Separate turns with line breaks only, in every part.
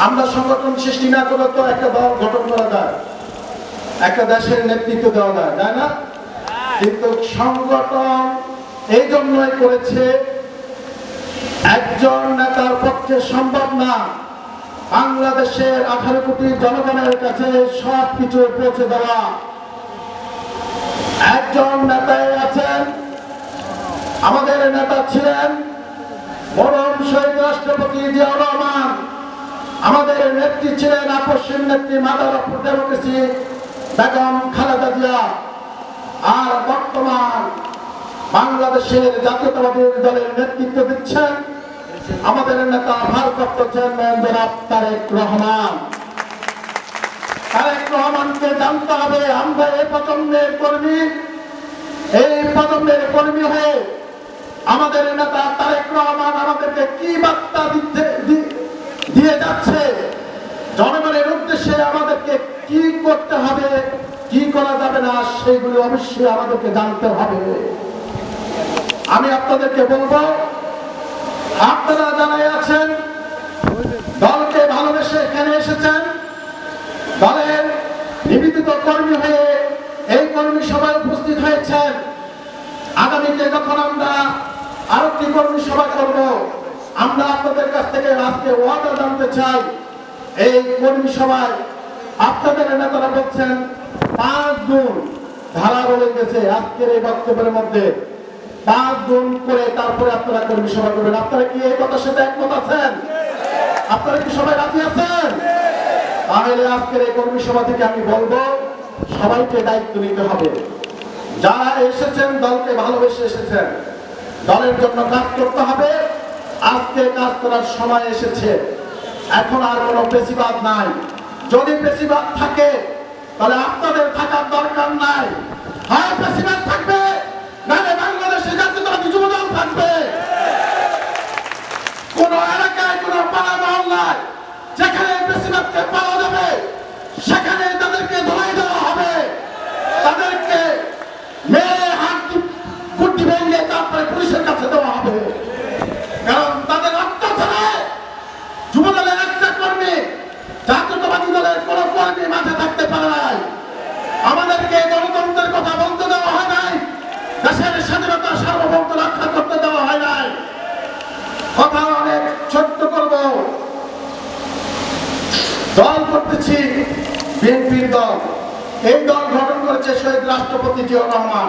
আমরা সংগঠন সৃষ্টি না করে তো একটা দল গঠন করা যায়, একটা দেশের নেতৃত্ব দেওয়া যায়, তাই না? কিন্তু সংগঠন এই জন্যই করেছে, একজন নেতার পক্ষে সম্ভব না বাংলাদেশের 18 কোটি জনগণের কাছে সবকিছু পৌঁছে দেওয়া। একজন নেতাই আছেন, আমাদের নেতা ছিলেন মরহুম শহীদ রাষ্ট্রপতি জিয়াউর রহমান, আমাদের নেত্রী ছিলেন আপসহীন নেত্রী mother of democracy Begum Khaleda Zia, আর বর্তমান বাংলাদেশের জাতীয়তাবাদী দলের নেতৃত্ব দিচ্ছেন আমাদের নেতা ভারপ্রাপ্ত চেয়ারম্যান জনাব তারেক রহমান। তারেক রহমানকে জানতে হবে আমরা এই প্রজন্মের কর্মী হয়ে আমাদের নেতা তারেক রহমান আমাদেরকে কি বার্তা দিয়ে যাচ্ছে, জনগণের উদ্দেশ্যে আমাদেরকে কি করতে হবে, কি করা যাবে না, সেগুলো অবশ্যই আমাদেরকে জানতে হবে। আমি আপনাদেরকে বলবো, আপনারা জানাই আছেন দলকে ভালোবেসে এখানে এসেছেন, দলের নিবেদিত কর্মী হয়ে এই কর্মী সভায় উপস্থিত হয়েছেন। আগামীতে যখন আমরা আরেকটি কর্মী সভা করব, আমরা আপনাদের কাছ থেকে আজকে ওয়াদা জানতে চাই, এই কর্মী সভায় আপনাদের নেতারা বলছেন 5 গুণ ধারা বলে গেছে আজকের এই বক্তব্যের মধ্যে, 5 গুণ করে তারপরে আপনারা কর্মী সভা করবেন। আপনারা কি এই কথার সাথে একমত আছেন? আপনারা কি সবাই রাজি আছেন? তাহলে আজকের এই কর্মী সভা থেকে আমি বলবো সবাইকে দায়িত্ব নিতে হবে। যারা এসেছেন দলকে ভালোবেসে এসেছেন, দলের জন্য কাজ করতে হবে। আজকে কাজ করার সময় এসেছে, এখন আর কোনো পেশিবাদ নাই। যদি পেশিবাদ থাকে তাহলে আপনাদের থাকার দরকার নাই, হয় পেশিবাদ থাকবে নাহলে বাংলাদেশে জাতীয়তাবাদী যুবদল থাকবে। কোন এলাকায় কোন পাড়া মহল্লায় যেখানে পেশিবাদকে পাওয়া যাবে সেখানে তাদেরকে ধরাই দেওয়া হবে, তাদেরকে মেরে হাত কুটি ভেঙে তারপরে পুলিশের কাছে দেওয়া হবে। কারণ তাদের অত্যাচারে যুবদলের একটা কর্মী, জাতীয়তাবাদী দলের কোন কর্মী মাঠে থাকতে পারে নাই। আমাদেরকে গণতন্ত্রের কথা বলতে দেওয়া হয় নাই, দেশের স্বাধীনতা সার্বভৌমত্ব রক্ষা করতে দেওয়া হয় নাই। কথা অনেক ছোট্ট করব, দল করতেছি বিএনপির দল। এই দল গঠন করেছে শহীদ রাষ্ট্রপতি জিয়াউর রহমান,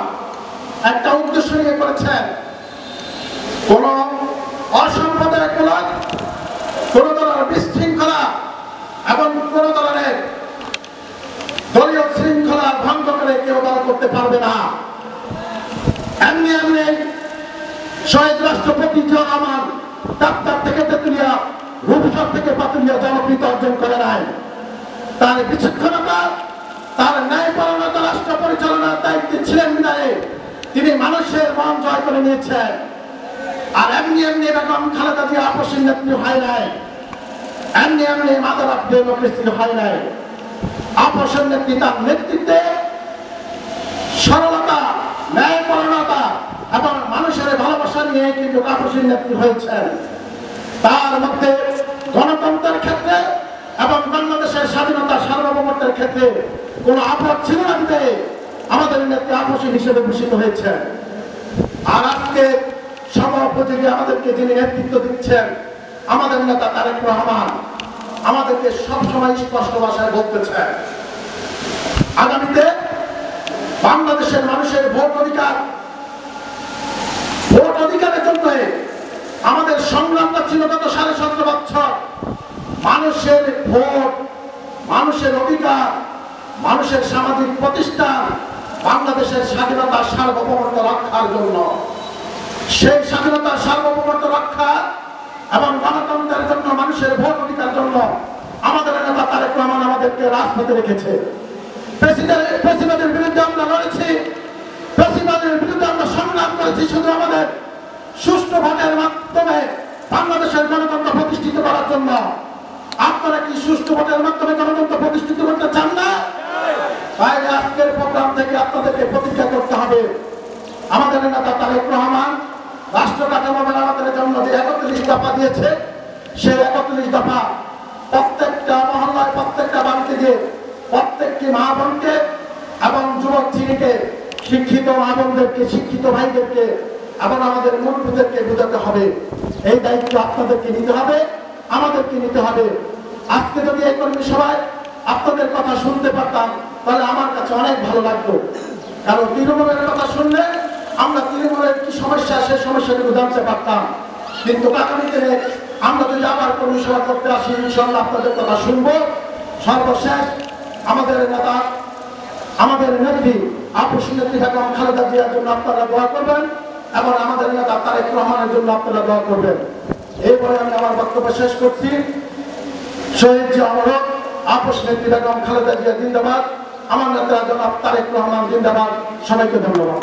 একটা উদ্দেশ্য নিয়ে করেছেন। কোন অসাম্প্রদায়িকতা, কোন ধরনের বিশৃঙ্খলা এবং কোন ধরনের দলীয় শৃঙ্খলা ভঙ্গ করে কেউ দল করতে পারবে না। এমনি এমনি শহীদ রাষ্ট্রপতি জিয়াউর রহমান ডাক্তার থেকে তেতুলিয়া, রূপসর থেকে পাতুলিয়া জনপ্রিয়তা অর্জন করে নাই। তার বিচক্ষণতা, তার ন্যায়পরায়ণতা, রাষ্ট্র পরিচালনার দায়িত্বে ছিলেন বিধায় তিনি মানুষের মন জয় করে নিয়েছেন। আর এমনি এমনি বেগম খালেদা জিয়া আপসহীন নেত্রী হয় নাই, এমনি এমনি মাদার অফ ডেমোক্রেসি হয় নাই। আপসহীন নেত্রী তার নেতৃত্বে সরলতা, ন্যায়পরায়ণতা এবং মানুষের ভালোবাসা নিয়ে কিন্তু আপসহীন নেত্রী হয়েছেন। তার মধ্যে গণতন্ত্রের ক্ষেত্রে এবং বাংলাদেশের স্বাধীনতা সার্বভৌমত্বের ক্ষেত্রে কোন আপদ ছিল না দিতে আমাদের নেত্রী আপসহীন হিসেবে ঘোষিত হয়েছেন। আর আজকে সময়োপযোগী আমাদেরকে যিনি নেতৃত্ব দিচ্ছেন আমাদের নেতা তারেক রহমান, আমাদেরকে সবসময় স্পষ্ট ভাষায় বলতেছেন আগামীতে বাংলাদেশের মানুষের ভোট অধিকারের জন্য আমাদের সংগ্রামটা ছিল গত 17.5 বছর। মানুষের ভোট, মানুষের অধিকার, মানুষের সামাজিক প্রতিষ্ঠান, বাংলাদেশের স্বাধীনতা সার্বভৌমত্ব রক্ষার জন্য। সেই স্বাধীনতা সার্বভৌমত্ব রক্ষা এবং গণতন্ত্রের জন্য, মানুষের ভোট অধিকার জন্য আমাদের নেতা তারেক রহমান আমাদেরকে রাজপথে রেখেছে। প্রেসিডেন্টের বিরুদ্ধে আমরা লড়েছি, প্রেসিডেন্টের বিরুদ্ধে আমরা সংগ্রাম করেছি শুধু আমাদের সুষ্ঠু ভোটের মাধ্যমে বাংলাদেশের গণতন্ত্র প্রতিষ্ঠিত করার জন্য। আপনারা কি সুষ্ঠু ভোটের মাধ্যমে গণতন্ত্র প্রতিষ্ঠিত করতে চান না? তাই আজকের প্রোগ্রাম থেকে আপনাদেরকে প্রতিজ্ঞা করতে হবে, আমাদের নেতা তারেক রহমান রাষ্ট্র কাঠামো মেরামতের জন্য যে 31 দফা দিয়েছে, সেই 31 দফা প্রত্যেক দিয়ে প্রত্যেকটি মা বোনকে এবং যুবক ছেলেকে, শিক্ষিত মা বোনদেরকে, শিক্ষিত ভাইদেরকে এবং আমাদের মুরব্বীদেরকে বোঝাতে হবে। এই দায়িত্ব আপনাদেরকে নিতে হবে, আমাদেরকে নিতে হবে। আজকে যদি এই কর্মী সভায় আপনাদের কথা শুনতে পারতাম তাহলে আমার কাছে অনেক ভালো লাগতো, কারণ তৃণমূলের কথা শুনলে আমরা তৃণমূলের কি সমস্যা সেই সমস্যাটুকু জানতে পারতাম। কিন্তু আগামী দিনে আমরা যদি আবার কর্মী সভা করতে আসি, ইনশাআল্লাহ আপনাদের কথা শুনবো। সর্বশেষ আমাদের নেতা, আমাদের নেত্রী আপসী নেত্রী বেগম খালেদা জিয়ার জন্য আপনারা দোয়া করবেন এবং আমাদের নেতা তারেক রহমানের জন্য আপনারা দোয়া করবেন। এরপরে আমি আমার বক্তব্য শেষ করছি। শহীদ জিয়া অমর হোক, আপসী নেত্রী বেগম খালেদা জিয়া জিন্দাবাদ, আমার নেতা জনাব তারেক রহমান জিন্দাবাদ। সবাইকে ধন্যবাদ।